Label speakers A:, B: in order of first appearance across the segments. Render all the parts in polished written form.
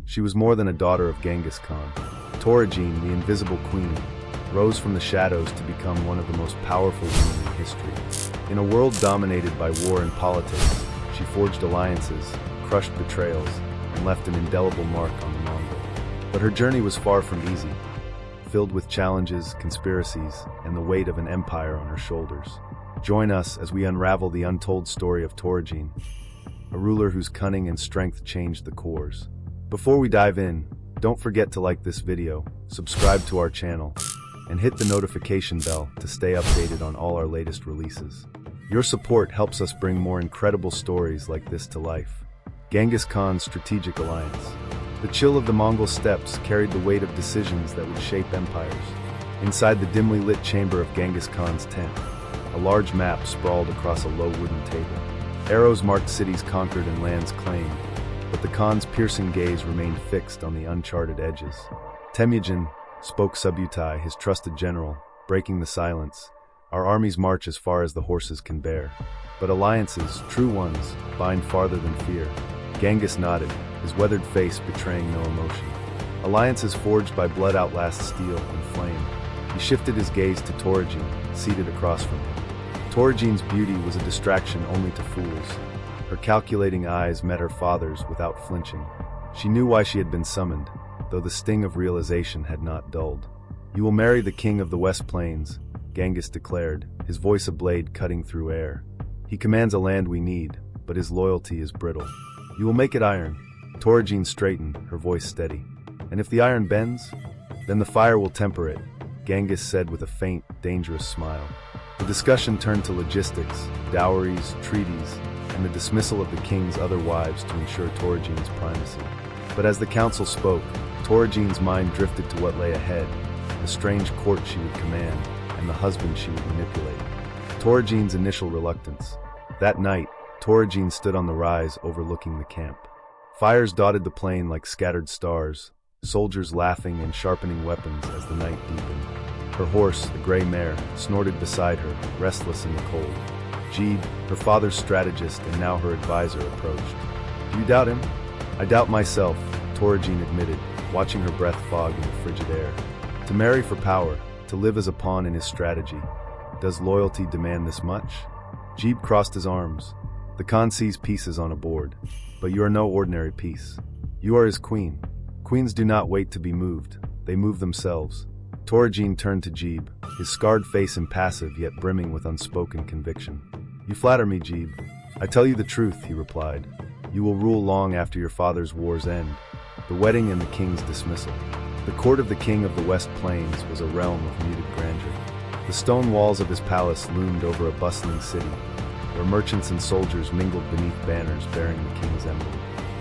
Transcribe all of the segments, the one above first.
A: She was more than a daughter of Genghis Khan. Toragene, the Invisible Queen, rose from the shadows to become one of the most powerful women in history. In a world dominated by war and politics, she forged alliances, crushed betrayals, and left an indelible mark on the Mongol. But her journey was far from easy, filled with challenges, conspiracies, and the weight of an empire on her shoulders. Join us as we unravel the untold story of Toragene, a ruler whose cunning and strength changed the course. Before we dive in, don't forget to like this video, subscribe to our channel, and hit the notification bell to stay updated on all our latest releases. Your support helps us bring more incredible stories like this to life. Genghis Khan's strategic alliance. The chill of the Mongol steppes carried the weight of decisions that would shape empires. Inside the dimly lit chamber of Genghis Khan's tent, a large map sprawled across a low wooden table. Arrows marked cities conquered and lands claimed, but the Khan's piercing gaze remained fixed on the uncharted edges. Temujin, spoke Subutai, his trusted general, breaking the silence. Our armies march as far as the horses can bear. But alliances, true ones, bind farther than fear. Genghis nodded, his weathered face betraying no emotion. Alliances forged by blood outlast steel and flame. He shifted his gaze to Toragene, seated across from him. Toragene's beauty was a distraction only to fools. Her calculating eyes met her father's without flinching. She knew why she had been summoned, though the sting of realization had not dulled. "You will marry the king of the West Plains," Genghis declared, his voice a blade cutting through air. "He commands a land we need, but his loyalty is brittle. You will make it iron." Toragene straightened, her voice steady. "And if the iron bends, then the fire will temper it," Genghis said with a faint, dangerous smile. The discussion turned to logistics, dowries, treaties, and the dismissal of the king's other wives to ensure Toragene's primacy. But as the council spoke, Toragene's mind drifted to what lay ahead, the strange court she would command, and the husband she would manipulate. Toragene's initial reluctance. That night, Toragene stood on the rise overlooking the camp. Fires dotted the plain like scattered stars, soldiers laughing and sharpening weapons as the night deepened. Her horse, the gray mare, snorted beside her, restless in the cold. Jeeb, her father's strategist and now her advisor, approached. "Do you doubt him?" "I doubt myself," Toragene admitted, watching her breath fog in the frigid air. To marry for power, to live as a pawn in his strategy. Does loyalty demand this much? Jeeb crossed his arms. "The Khan sees pieces on a board, but you are no ordinary piece. You are his queen. Queens do not wait to be moved, they move themselves." Toragene turned to Jeeb, his scarred face impassive yet brimming with unspoken conviction. "You flatter me, Jeeb." "I tell you the truth," he replied. "You will rule long after your father's war's end." The wedding and the king's dismissal. The court of the king of the West Plains was a realm of muted grandeur. The stone walls of his palace loomed over a bustling city, where merchants and soldiers mingled beneath banners bearing the king's emblem.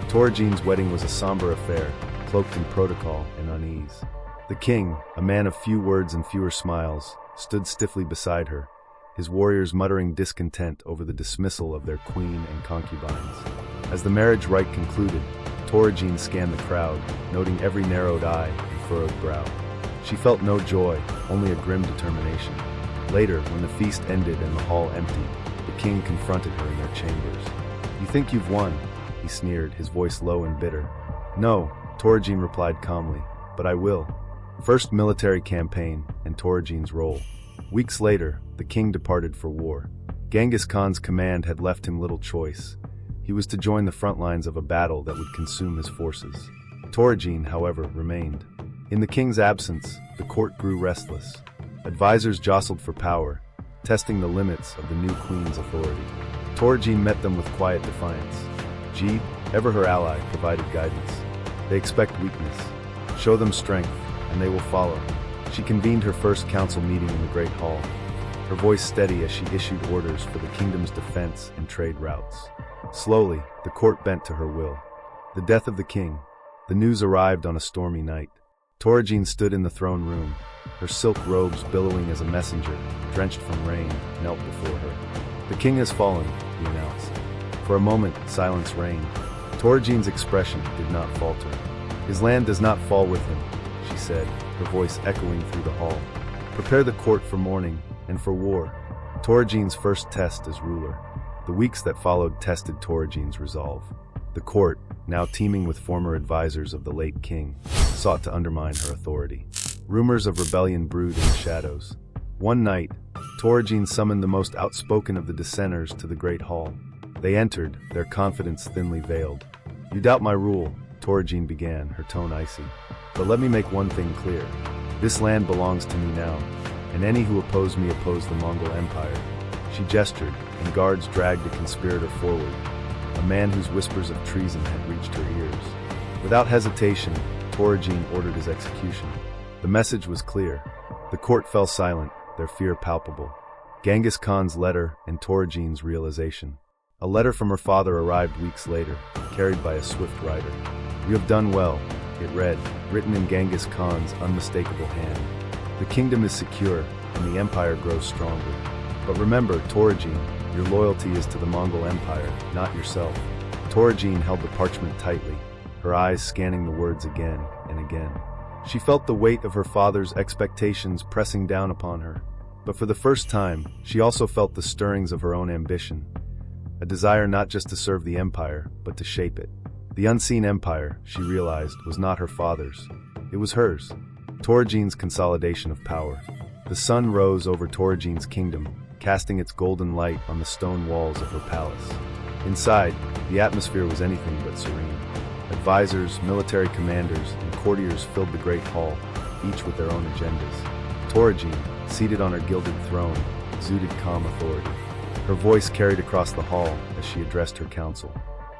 A: Toragene's wedding was a somber affair, cloaked in protocol and unease. The king, a man of few words and fewer smiles, stood stiffly beside her, his warriors muttering discontent over the dismissal of their queen and concubines. As the marriage rite concluded, Toragene scanned the crowd, noting every narrowed eye and furrowed brow. She felt no joy, only a grim determination. Later, when the feast ended and the hall emptied, the king confronted her in their chambers. "You think you've won?" he sneered, his voice low and bitter. "No," Toragene replied calmly, "but I will." First military campaign, and Toragene's role. Weeks later, the king departed for war. Genghis Khan's command had left him little choice. He was to join the front lines of a battle that would consume his forces. Toragene, however, remained. In the king's absence, the court grew restless. Advisors jostled for power, testing the limits of the new queen's authority. Toragene met them with quiet defiance. Jeeb, ever her ally, provided guidance. "They expect weakness. Show them strength, and they will follow." She convened her first council meeting in the Great Hall, her voice steady as she issued orders for the kingdom's defense and trade routes. Slowly, the court bent to her will. The death of the king. The news arrived on a stormy night. Toragene stood in the throne room, her silk robes billowing as a messenger, drenched from rain, knelt before her. "The king has fallen," he announced. For a moment, silence reigned. Toragene's expression did not falter. "His land does not fall with him," she said, her voice echoing through the hall. "Prepare the court for mourning and for war." Toragene's first test as ruler. The weeks that followed tested Toragene's resolve. The court, now teeming with former advisors of the late king, sought to undermine her authority. Rumors of rebellion brewed in the shadows. One night, Toragene summoned the most outspoken of the dissenters to the Great Hall. They entered, their confidence thinly veiled. "You doubt my rule," Toragene began, her tone icy. "But let me make one thing clear. This land belongs to me now, and any who oppose me oppose the Mongol Empire." She gestured, and guards dragged a conspirator forward, a man whose whispers of treason had reached her ears. Without hesitation, Toragene ordered his execution. The message was clear. The court fell silent, their fear palpable. Genghis Khan's letter and Toragene's realization. A letter from her father arrived weeks later, carried by a swift rider. "You have done well," it read, written in Genghis Khan's unmistakable hand. "The kingdom is secure, and the empire grows stronger. But remember, Toragene, your loyalty is to the Mongol Empire, not yourself." Toragene held the parchment tightly, her eyes scanning the words again and again. She felt the weight of her father's expectations pressing down upon her. But for the first time, she also felt the stirrings of her own ambition. A desire not just to serve the empire, but to shape it. The unseen empire, she realized, was not her father's. It was hers. Toragene's consolidation of power. The sun rose over Toragene's kingdom, casting its golden light on the stone walls of her palace. Inside, the atmosphere was anything but serene. Advisors, military commanders, and courtiers filled the great hall, each with their own agendas. Toragene, seated on her gilded throne, exuded calm authority. Her voice carried across the hall as she addressed her council.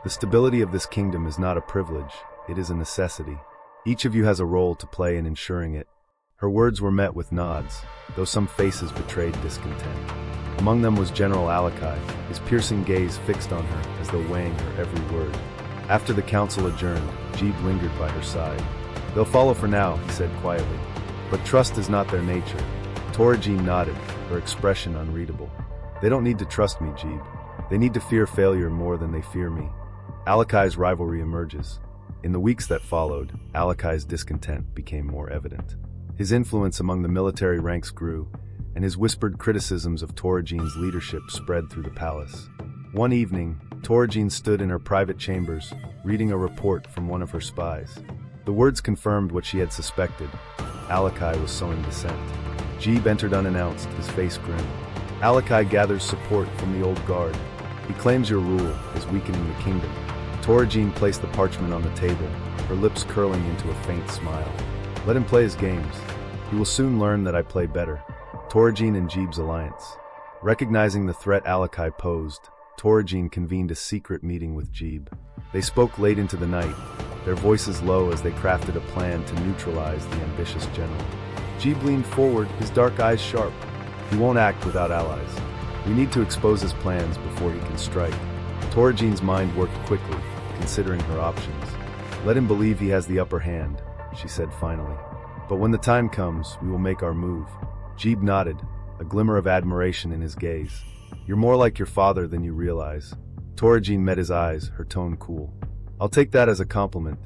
A: "The stability of this kingdom is not a privilege, it is a necessity. Each of you has a role to play in ensuring it." Her words were met with nods, though some faces betrayed discontent. Among them was General Alachai, his piercing gaze fixed on her as though weighing her every word. After the council adjourned, Jeeb lingered by her side. "They'll follow for now," he said quietly. "But trust is not their nature." Toragene nodded, her expression unreadable. "They don't need to trust me, Jeeb. They need to fear failure more than they fear me." Alachai's rivalry emerges. In the weeks that followed, Alachai's discontent became more evident. His influence among the military ranks grew, and his whispered criticisms of Toragene's leadership spread through the palace. One evening, Toragene stood in her private chambers, reading a report from one of her spies. The words confirmed what she had suspected. Alachai was sowing dissent. Jeeb entered unannounced, his face grim. "Alachai gathers support from the old guard. He claims your rule is weakening the kingdom." Toragene placed the parchment on the table, her lips curling into a faint smile. "Let him play his games. He will soon learn that I play better." Toragene and Jeeb's alliance. Recognizing the threat Alachai posed, Toragene convened a secret meeting with Jeeb. They spoke late into the night, their voices low as they crafted a plan to neutralize the ambitious general. Jeeb leaned forward, his dark eyes sharp. "He won't act without allies. We need to expose his plans before he can strike." Toragene's mind worked quickly, considering her options. "Let him believe he has the upper hand," she said finally. "But when the time comes, we will make our move." Jeeb nodded, a glimmer of admiration in his gaze. "You're more like your father than you realize." Toragene met his eyes, her tone cool. "I'll take that as a compliment.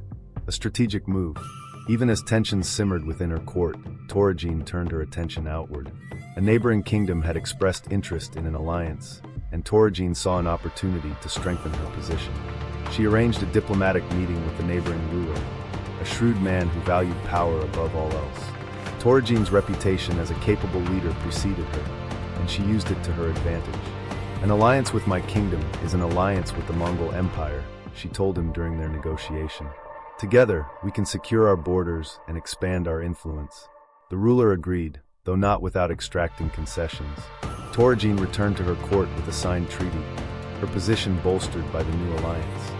A: A strategic move." Even as tensions simmered within her court, Toragene turned her attention outward. A neighboring kingdom had expressed interest in an alliance, and Toragene saw an opportunity to strengthen her position. She arranged a diplomatic meeting with the neighboring ruler, a shrewd man who valued power above all else. Toragene's reputation as a capable leader preceded her, and she used it to her advantage. "An alliance with my kingdom is an alliance with the Mongol Empire," she told him during their negotiation. "Together, we can secure our borders and expand our influence." The ruler agreed, though not without extracting concessions. Toragene returned to her court with a signed treaty, her position bolstered by the new alliance.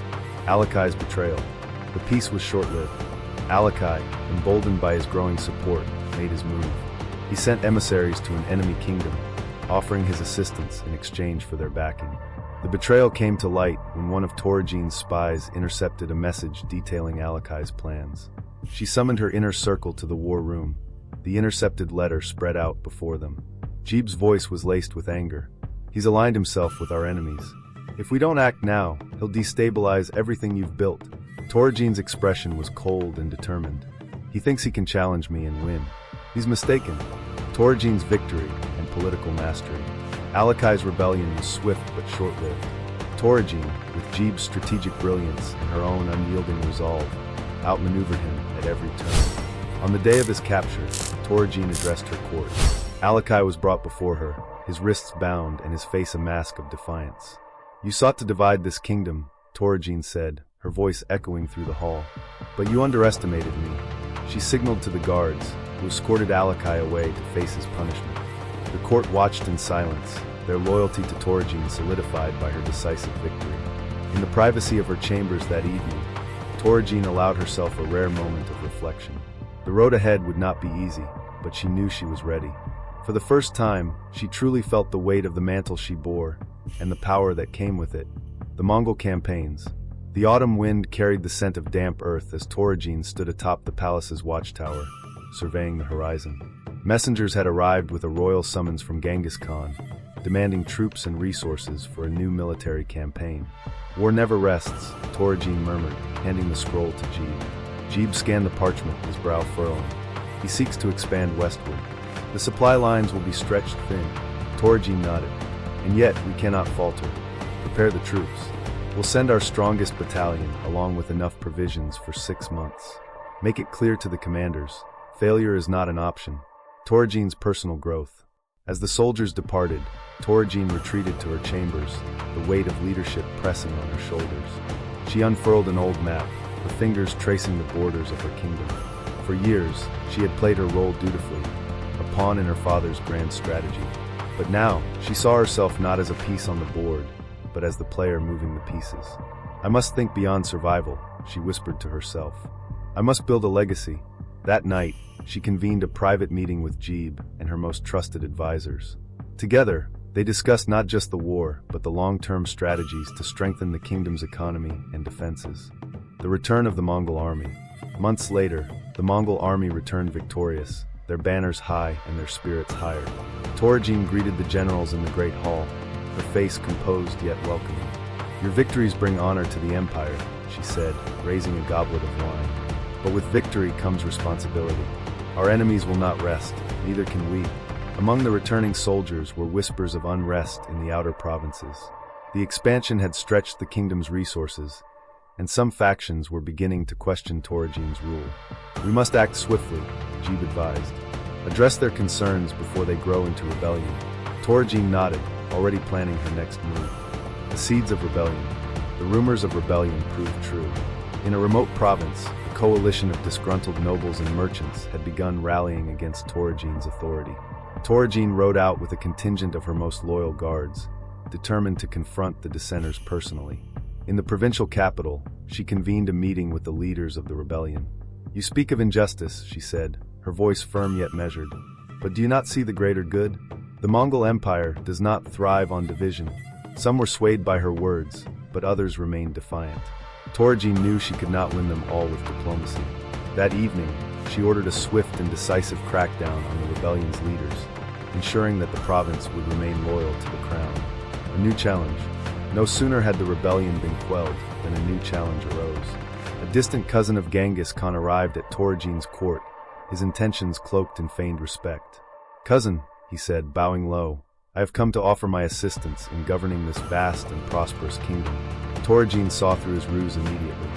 A: Alachai's betrayal. The peace was short-lived. Alachai, emboldened by his growing support, made his move. He sent emissaries to an enemy kingdom, offering his assistance in exchange for their backing. The betrayal came to light when one of Toragene's spies intercepted a message detailing Alachai's plans. She summoned her inner circle to the war room. The intercepted letter spread out before them. Jeeb's voice was laced with anger. "He's aligned himself with our enemies. If we don't act now, he'll destabilize everything you've built." Toragene's expression was cold and determined. "He thinks he can challenge me and win. He's mistaken." Toragene's victory and political mastery. Alachai's rebellion was swift but short-lived. Toragene, with Jeeb's strategic brilliance and her own unyielding resolve, outmaneuvered him at every turn. On the day of his capture, Toragene addressed her court. Alachai was brought before her, his wrists bound and his face a mask of defiance. "You sought to divide this kingdom," Toragene said, her voice echoing through the hall. "But you underestimated me." She signaled to the guards, who escorted Alachai away to face his punishment. The court watched in silence, their loyalty to Toragene solidified by her decisive victory. In the privacy of her chambers that evening, Toragene allowed herself a rare moment of reflection. The road ahead would not be easy, but she knew she was ready. For the first time, she truly felt the weight of the mantle she bore, and the power that came with it. The Mongol Campaigns. The autumn wind carried the scent of damp earth as Toragene stood atop the palace's watchtower, surveying the horizon. Messengers had arrived with a royal summons from Genghis Khan, demanding troops and resources for a new military campaign. "War never rests," Toragene murmured, handing the scroll to Jeeb. Jeeb scanned the parchment, his brow furrowing. "He seeks to expand westward. The supply lines will be stretched thin." Toragene nodded. "And yet, we cannot falter. Prepare the troops. We'll send our strongest battalion, along with enough provisions for 6 months. Make it clear to the commanders, failure is not an option." Toragene's personal growth. As the soldiers departed, Toragene retreated to her chambers, the weight of leadership pressing on her shoulders. She unfurled an old map, her fingers tracing the borders of her kingdom. For years, she had played her role dutifully, a pawn in her father's grand strategy. But now, she saw herself not as a piece on the board, but as the player moving the pieces. "I must think beyond survival," she whispered to herself. "I must build a legacy." That night, she convened a private meeting with Jeeb and her most trusted advisors. Together, they discussed not just the war, but the long-term strategies to strengthen the kingdom's economy and defenses. The return of the Mongol army. Months later, the Mongol army returned victorious, their banners high and their spirits higher. Toragene greeted the generals in the Great Hall, her face composed yet welcoming. "Your victories bring honor to the Empire," she said, raising a goblet of wine. "But with victory comes responsibility. Our enemies will not rest, neither can we." Among the returning soldiers were whispers of unrest in the outer provinces. The expansion had stretched the kingdom's resources, and some factions were beginning to question Toragene's rule. "We must act swiftly," Jeeb advised. "Address their concerns before they grow into rebellion." Toragene nodded, already planning her next move. The seeds of rebellion. The rumors of rebellion proved true. In a remote province, a coalition of disgruntled nobles and merchants had begun rallying against Toragene's authority. Toragene rode out with a contingent of her most loyal guards, determined to confront the dissenters personally. In the provincial capital, she convened a meeting with the leaders of the rebellion. "You speak of injustice," she said, her voice firm yet measured. "But do you not see the greater good? The Mongol Empire does not thrive on division." Some were swayed by her words, but others remained defiant. Toragene knew she could not win them all with diplomacy. That evening, she ordered a swift and decisive crackdown on the rebellion's leaders, ensuring that the province would remain loyal to the crown. A new challenge. No sooner had the rebellion been quelled than a new challenge arose. A distant cousin of Genghis Khan arrived at Toragene's court, his intentions cloaked in feigned respect. "Cousin," he said, bowing low, "I have come to offer my assistance in governing this vast and prosperous kingdom." Toragene saw through his ruse immediately.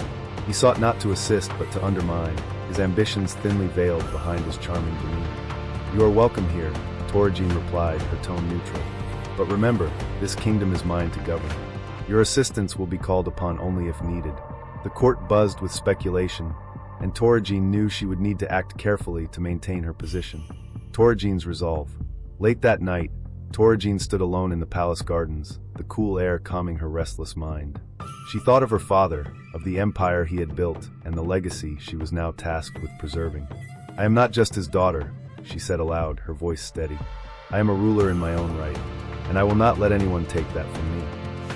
A: He sought not to assist but to undermine, his ambitions thinly veiled behind his charming demeanor. "You are welcome here," Toragene replied, her tone neutral. "But remember, this kingdom is mine to govern. Your assistance will be called upon only if needed." The court buzzed with speculation, and Toragene knew she would need to act carefully to maintain her position. Toragene's resolve. Late that night, Toragene stood alone in the palace gardens, the cool air calming her restless mind. She thought of her father, of the empire he had built, and the legacy she was now tasked with preserving. "I am not just his daughter," she said aloud, her voice steady. "I am a ruler in my own right, and I will not let anyone take that from me."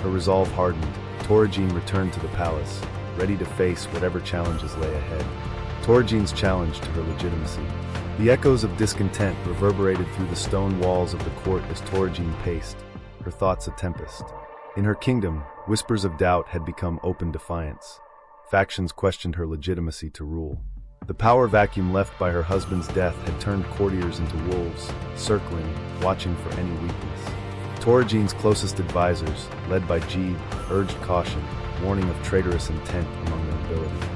A: Her resolve hardened. Toragene returned to the palace, ready to face whatever challenges lay ahead. Toragene's challenge to her legitimacy. The echoes of discontent reverberated through the stone walls of the court as Toragene paced, her thoughts a tempest. In her kingdom, whispers of doubt had become open defiance. Factions questioned her legitimacy to rule. The power vacuum left by her husband's death had turned courtiers into wolves, circling, watching for any weakness. Toragene's closest advisors, led by Jeeb, urged caution, warning of traitorous intent among the nobility.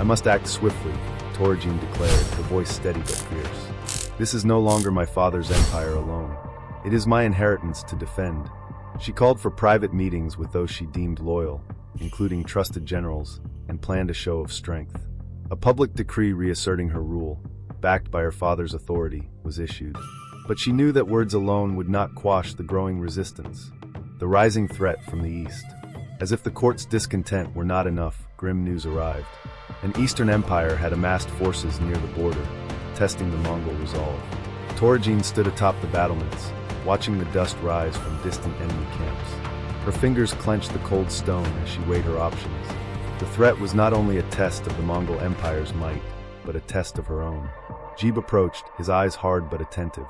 A: "I must act swiftly," Toragene declared, her voice steady but fierce. "This is no longer my father's empire alone. It is my inheritance to defend." She called for private meetings with those she deemed loyal, including trusted generals, and planned a show of strength. A public decree reasserting her rule, backed by her father's authority, was issued. But she knew that words alone would not quash the growing resistance, the rising threat from the east. As if the court's discontent were not enough, grim news arrived. An Eastern empire had amassed forces near the border, testing the Mongol resolve. Toragene stood atop the battlements, watching the dust rise from distant enemy camps. Her fingers clenched the cold stone as she weighed her options. The threat was not only a test of the Mongol Empire's might, but a test of her own. Jeeb approached, his eyes hard but attentive.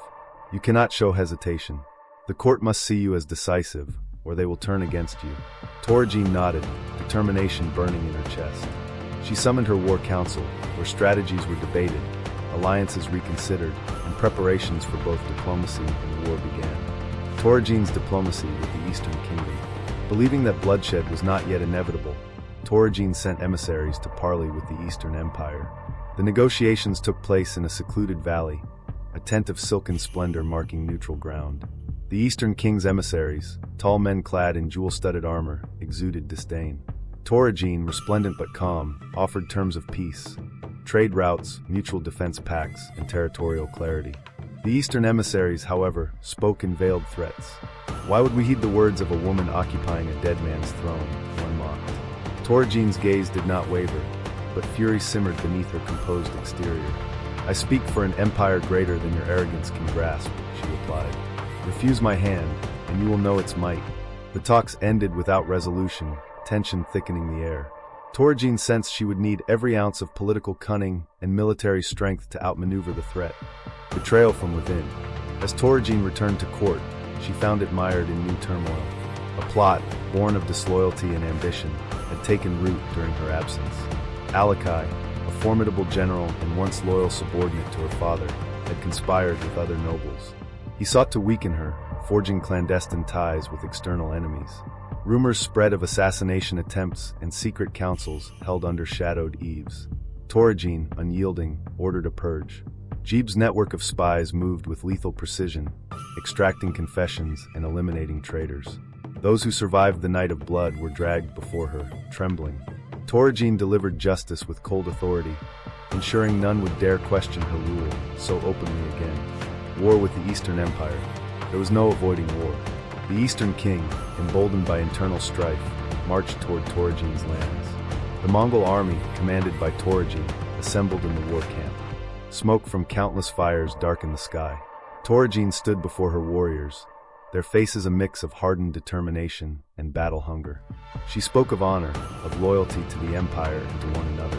A: "You cannot show hesitation. The court must see you as decisive, or they will turn against you." Toragene nodded, determination burning in her chest. She summoned her war council, where strategies were debated, alliances reconsidered, and preparations for both diplomacy and war began. Toragene's diplomacy with the Eastern Kingdom. Believing that bloodshed was not yet inevitable, Toragene sent emissaries to parley with the Eastern Empire. The negotiations took place in a secluded valley, a tent of silken splendor marking neutral ground. The Eastern King's emissaries, tall men clad in jewel-studded armor, exuded disdain. Toragene, resplendent but calm, offered terms of peace, trade routes, mutual defense pacts, and territorial clarity. The Eastern emissaries, however, spoke in veiled threats. "Why would we heed the words of a woman occupying a dead man's throne?" one mocked. Toragene's gaze did not waver, but fury simmered beneath her composed exterior. "I speak for an empire greater than your arrogance can grasp," she replied. "Refuse my hand, and you will know its might." The talks ended without resolution, tension thickening the air. Toragene sensed she would need every ounce of political cunning and military strength to outmaneuver the threat. Betrayal from within. As Toragene returned to court, she found it mired in new turmoil. A plot, born of disloyalty and ambition, had taken root during her absence. Alachai, a formidable general and once loyal subordinate to her father, had conspired with other nobles. He sought to weaken her, forging clandestine ties with external enemies. Rumors spread of assassination attempts and secret councils held under shadowed eaves. Toragene, unyielding, ordered a purge. Jeeb's network of spies moved with lethal precision, extracting confessions and eliminating traitors. Those who survived the night of blood were dragged before her, trembling. Toragene delivered justice with cold authority, ensuring none would dare question her rule so openly again. War with the Eastern Empire. There was no avoiding war. The Eastern King, emboldened by internal strife, marched toward Toragene's lands. The Mongol army, commanded by Toragene, assembled in the war camp. Smoke from countless fires darkened the sky. Toragene stood before her warriors, their faces a mix of hardened determination and battle hunger. She spoke of honor, of loyalty to the Empire and to one another.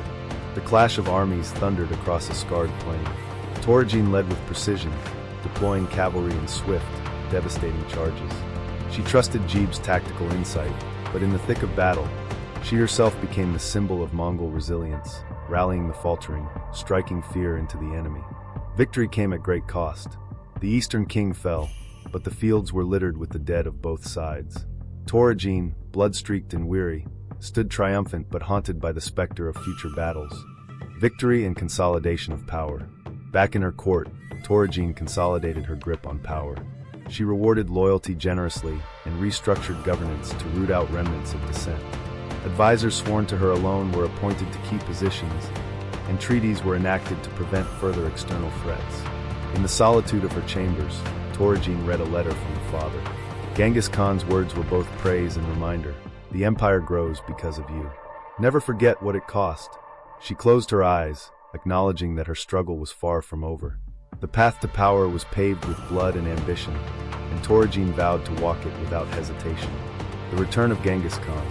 A: The clash of armies thundered across a scarred plain. Toragene led with precision, deploying cavalry in swift, devastating charges. She trusted Jeeb's tactical insight, but in the thick of battle, she herself became the symbol of Mongol resilience, rallying the faltering, striking fear into the enemy. Victory came at great cost. The Eastern King fell, but the fields were littered with the dead of both sides. Toragene, blood-streaked and weary, stood triumphant but haunted by the specter of future battles. Victory and consolidation of power. Back in her court, Toragene consolidated her grip on power. She rewarded loyalty generously and restructured governance to root out remnants of dissent. Advisors sworn to her alone were appointed to key positions, and treaties were enacted to prevent further external threats. In the solitude of her chambers, Toragene read a letter from her father. Genghis Khan's words were both praise and reminder. "The empire grows because of you. Never forget what it cost." She closed her eyes, acknowledging that her struggle was far from over. The path to power was paved with blood and ambition, and Toragene vowed to walk it without hesitation. The return of Genghis Khan.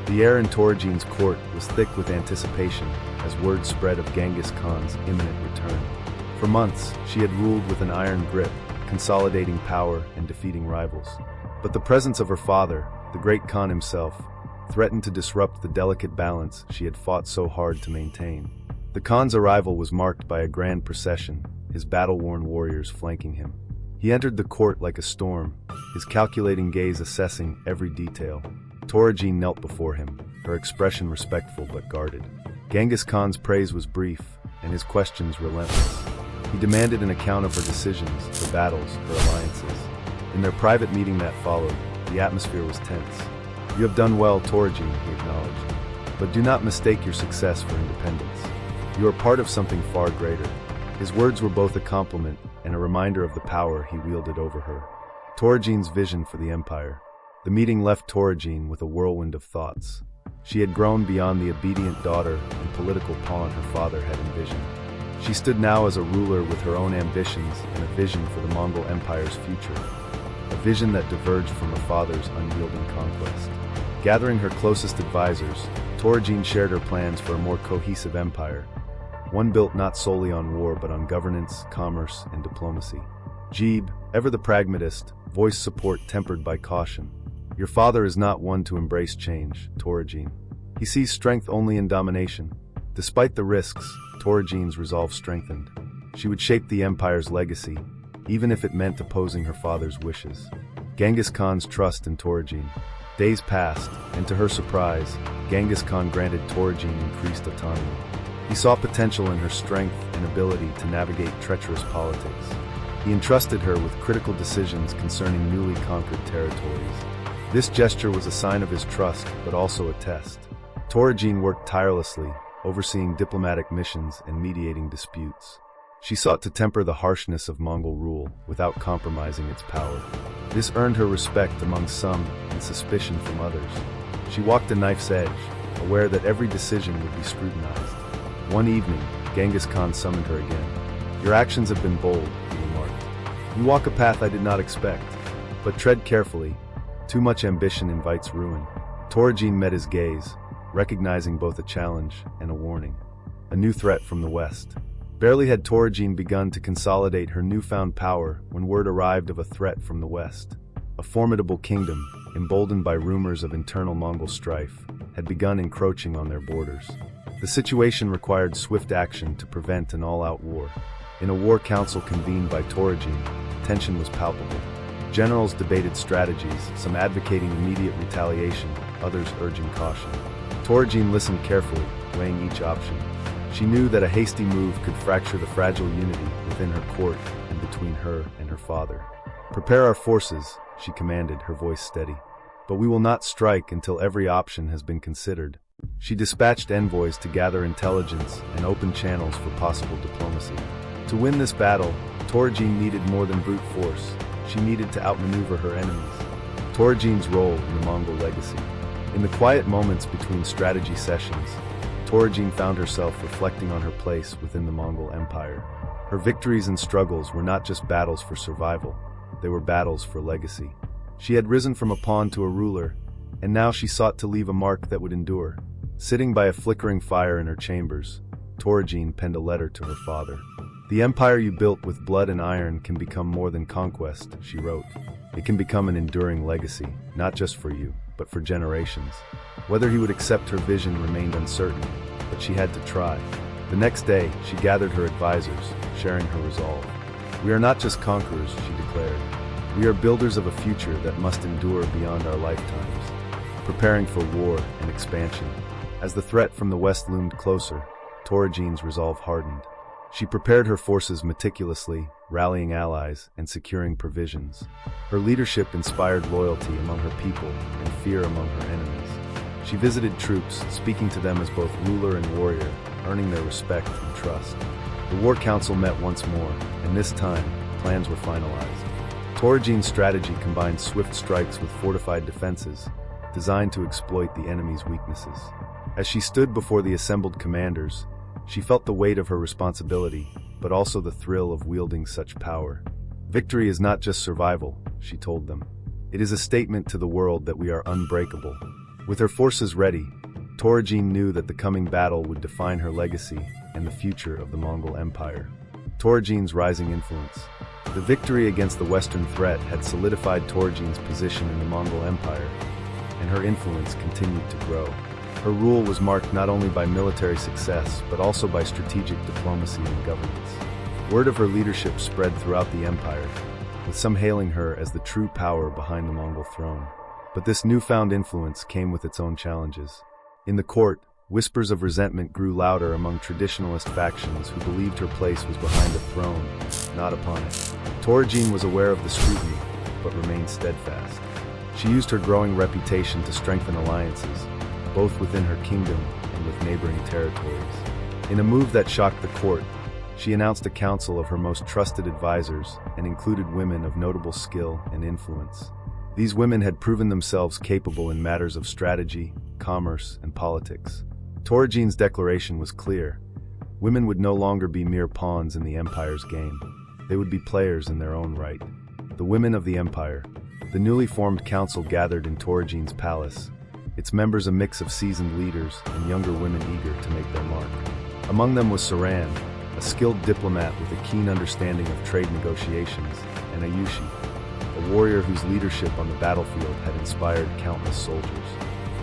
A: The air in Toragene's court was thick with anticipation as word spread of Genghis Khan's imminent return. For months, she had ruled with an iron grip, consolidating power and defeating rivals. But the presence of her father, the great Khan himself, threatened to disrupt the delicate balance she had fought so hard to maintain. The Khan's arrival was marked by a grand procession, his battle-worn warriors flanking him. He entered the court like a storm, his calculating gaze assessing every detail. Toragene knelt before him, her expression respectful but guarded. Genghis Khan's praise was brief, and his questions relentless. He demanded an account of her decisions, her battles, her alliances. In their private meeting that followed, the atmosphere was tense. "You have done well, Toragene," he acknowledged. "But do not mistake your success for independence. You are part of something far greater." His words were both a compliment and a reminder of the power he wielded over her. Toragene's vision for the empire. The meeting left Toragene with a whirlwind of thoughts. She had grown beyond the obedient daughter and political pawn her father had envisioned. She stood now as a ruler with her own ambitions and a vision for the Mongol Empire's future. A vision that diverged from her father's unyielding conquest. Gathering her closest advisors, Toragene shared her plans for a more cohesive empire, one built not solely on war but on governance, commerce, and diplomacy. Jeeb, ever the pragmatist, voiced support tempered by caution. "Your father is not one to embrace change, Toragene. He sees strength only in domination." Despite the risks, Toragene's resolve strengthened. She would shape the empire's legacy, even if it meant opposing her father's wishes. Genghis Khan's trust in Toragene. Days passed, and to her surprise, Genghis Khan granted Toragene increased autonomy. He saw potential in her strength and ability to navigate treacherous politics. He entrusted her with critical decisions concerning newly conquered territories. This gesture was a sign of his trust, but also a test. Toragene worked tirelessly, overseeing diplomatic missions and mediating disputes. She sought to temper the harshness of Mongol rule without compromising its power. This earned her respect among some and suspicion from others. She walked a knife's edge, aware that every decision would be scrutinized. One evening, Genghis Khan summoned her again. "Your actions have been bold," he remarked. "You walk a path I did not expect, but tread carefully. Too much ambition invites ruin." Toragene met his gaze, recognizing both a challenge and a warning. A new threat from the west. Barely had Toragene begun to consolidate her newfound power when word arrived of a threat from the west. A formidable kingdom, emboldened by rumors of internal Mongol strife, had begun encroaching on their borders. The situation required swift action to prevent an all-out war. In a war council convened by Toragene, tension was palpable. Generals debated strategies, some advocating immediate retaliation, others urging caution. Toragene listened carefully, weighing each option. She knew that a hasty move could fracture the fragile unity within her court and between her and her father. "Prepare our forces," she commanded, her voice steady. "But we will not strike until every option has been considered." She dispatched envoys to gather intelligence and open channels for possible diplomacy. To win this battle, Toragene needed more than brute force. She needed to outmaneuver her enemies. Toragene's role in the Mongol legacy. In the quiet moments between strategy sessions, Toragene found herself reflecting on her place within the Mongol Empire. Her victories and struggles were not just battles for survival, they were battles for legacy. She had risen from a pawn to a ruler, and now she sought to leave a mark that would endure. Sitting by a flickering fire in her chambers, Toragene penned a letter to her father. "The empire you built with blood and iron can become more than conquest," she wrote. "It can become an enduring legacy, not just for you, but for generations." Whether he would accept her vision remained uncertain, but she had to try. The next day, she gathered her advisors, sharing her resolve. "We are not just conquerors," she declared. "We are builders of a future that must endure beyond our lifetimes." Preparing for war and expansion. As the threat from the west loomed closer, Toragene's resolve hardened. She prepared her forces meticulously, rallying allies and securing provisions. Her leadership inspired loyalty among her people and fear among her enemies. She visited troops, speaking to them as both ruler and warrior, earning their respect and trust. The war council met once more, and this time, plans were finalized. Toragene's strategy combined swift strikes with fortified defenses, designed to exploit the enemy's weaknesses. As she stood before the assembled commanders, she felt the weight of her responsibility, but also the thrill of wielding such power. "Victory is not just survival," she told them. "It is a statement to the world that we are unbreakable." With her forces ready, Toragene knew that the coming battle would define her legacy and the future of the Mongol Empire. Toragene's rising influence. The victory against the Western threat had solidified Toragene's position in the Mongol Empire, and her influence continued to grow. Her rule was marked not only by military success, but also by strategic diplomacy and governance. Word of her leadership spread throughout the empire, with some hailing her as the true power behind the Mongol throne. But this newfound influence came with its own challenges. In the court, whispers of resentment grew louder among traditionalist factions who believed her place was behind the throne, not upon it. Toragene was aware of the scrutiny, but remained steadfast. She used her growing reputation to strengthen alliances, both within her kingdom and with neighboring territories. In a move that shocked the court, she announced a council of her most trusted advisors and included women of notable skill and influence. These women had proven themselves capable in matters of strategy, commerce, and politics. Toragene's declaration was clear. Women would no longer be mere pawns in the Empire's game. They would be players in their own right. The women of the Empire. The newly formed council gathered in Toragene's palace, its members a mix of seasoned leaders and younger women eager to make their mark. Among them was Saran, a skilled diplomat with a keen understanding of trade negotiations, and Ayushi, a warrior whose leadership on the battlefield had inspired countless soldiers.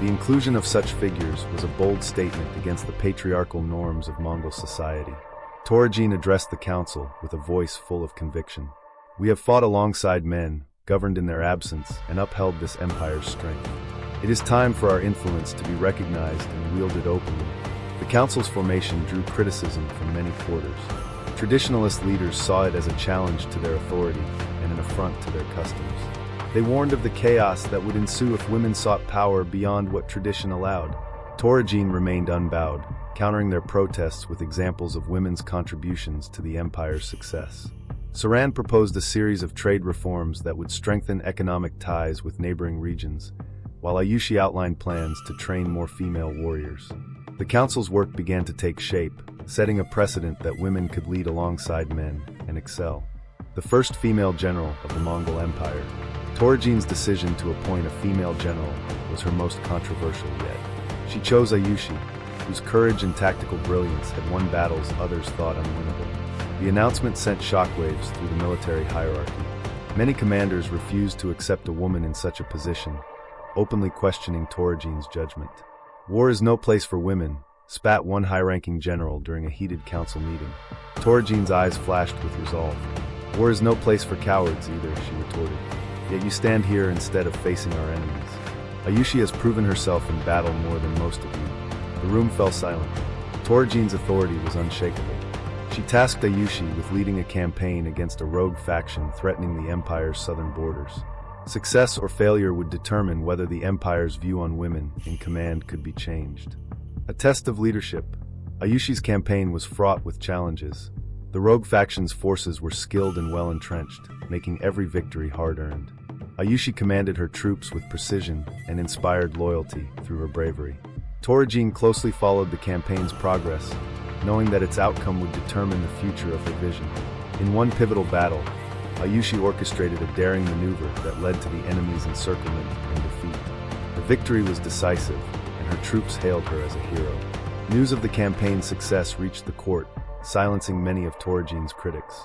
A: The inclusion of such figures was a bold statement against the patriarchal norms of Mongol society. Toragene addressed the council with a voice full of conviction. "We have fought alongside men, governed in their absence, and upheld this empire's strength. It is time for our influence to be recognized and wielded openly." The council's formation drew criticism from many quarters. Traditionalist leaders saw it as a challenge to their authority and an affront to their customs. They warned of the chaos that would ensue if women sought power beyond what tradition allowed. Toragene remained unbowed, countering their protests with examples of women's contributions to the empire's success. Saran proposed a series of trade reforms that would strengthen economic ties with neighboring regions, while Ayushi outlined plans to train more female warriors. The council's work began to take shape, setting a precedent that women could lead alongside men and excel. The first female general of the Mongol Empire, Toragene's decision to appoint a female general was her most controversial yet. She chose Ayushi, whose courage and tactical brilliance had won battles others thought unwinnable. The announcement sent shockwaves through the military hierarchy. Many commanders refused to accept a woman in such a position, openly questioning Toragene's judgment. "War is no place for women," spat one high-ranking general during a heated council meeting. Toragene's eyes flashed with resolve. "War is no place for cowards either," she retorted. "Yet you stand here instead of facing our enemies. Ayushi has proven herself in battle more than most of you." The room fell silent. Toragene's authority was unshakable. She tasked Ayushi with leading a campaign against a rogue faction threatening the Empire's southern borders. Success or failure would determine whether the Empire's view on women in command could be changed. A test of leadership. Ayushi's campaign was fraught with challenges. The rogue faction's forces were skilled and well-entrenched, making every victory hard-earned. Ayushi commanded her troops with precision and inspired loyalty through her bravery. Toragene closely followed the campaign's progress, knowing that its outcome would determine the future of her vision. In one pivotal battle, Ayushi orchestrated a daring maneuver that led to the enemy's encirclement and defeat. The victory was decisive, and her troops hailed her as a hero. News of the campaign's success reached the court, silencing many of Toragene's critics.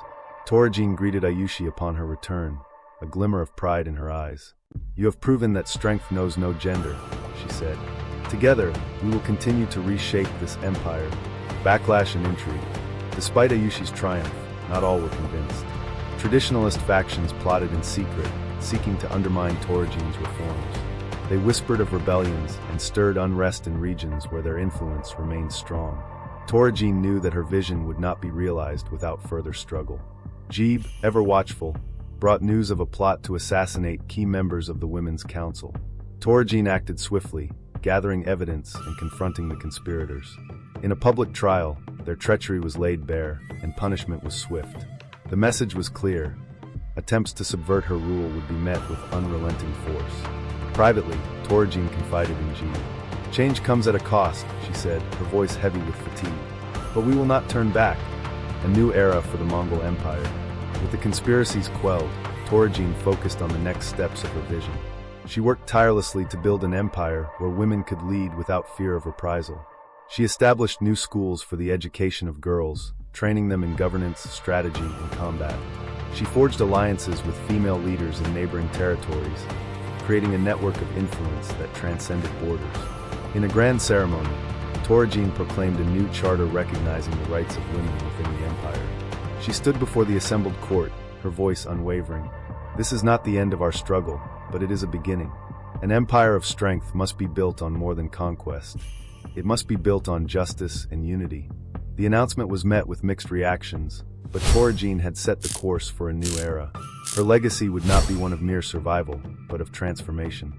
A: Toragene greeted Ayushi upon her return, a glimmer of pride in her eyes. "You have proven that strength knows no gender," she said. "Together, we will continue to reshape this empire." Backlash and Intrigue. Despite Ayushi's triumph, not all were convinced. Traditionalist factions plotted in secret, seeking to undermine Toragene's reforms. They whispered of rebellions and stirred unrest in regions where their influence remained strong. Toragene knew that her vision would not be realized without further struggle. Jeeb, ever watchful, brought news of a plot to assassinate key members of the Women's Council. Toragene acted swiftly, gathering evidence and confronting the conspirators. In a public trial, their treachery was laid bare, and punishment was swift. The message was clear. Attempts to subvert her rule would be met with unrelenting force. Privately, Toragene confided in Jeeb. "Change comes at a cost," she said, her voice heavy with fatigue. "But we will not turn back." A new era for the Mongol Empire. With the conspiracies quelled, Toragene focused on the next steps of her vision. She worked tirelessly to build an empire where women could lead without fear of reprisal. She established new schools for the education of girls, training them in governance, strategy, and combat. She forged alliances with female leaders in neighboring territories, creating a network of influence that transcended borders. In a grand ceremony, Toragene proclaimed a new charter recognizing the rights of women within the empire. She stood before the assembled court, her voice unwavering. This is not the end of our struggle, but it is a beginning. An empire of strength must be built on more than conquest. It must be built on justice and unity. The announcement was met with mixed reactions, but Toragene had set the course for a new era. Her legacy would not be one of mere survival, but of transformation.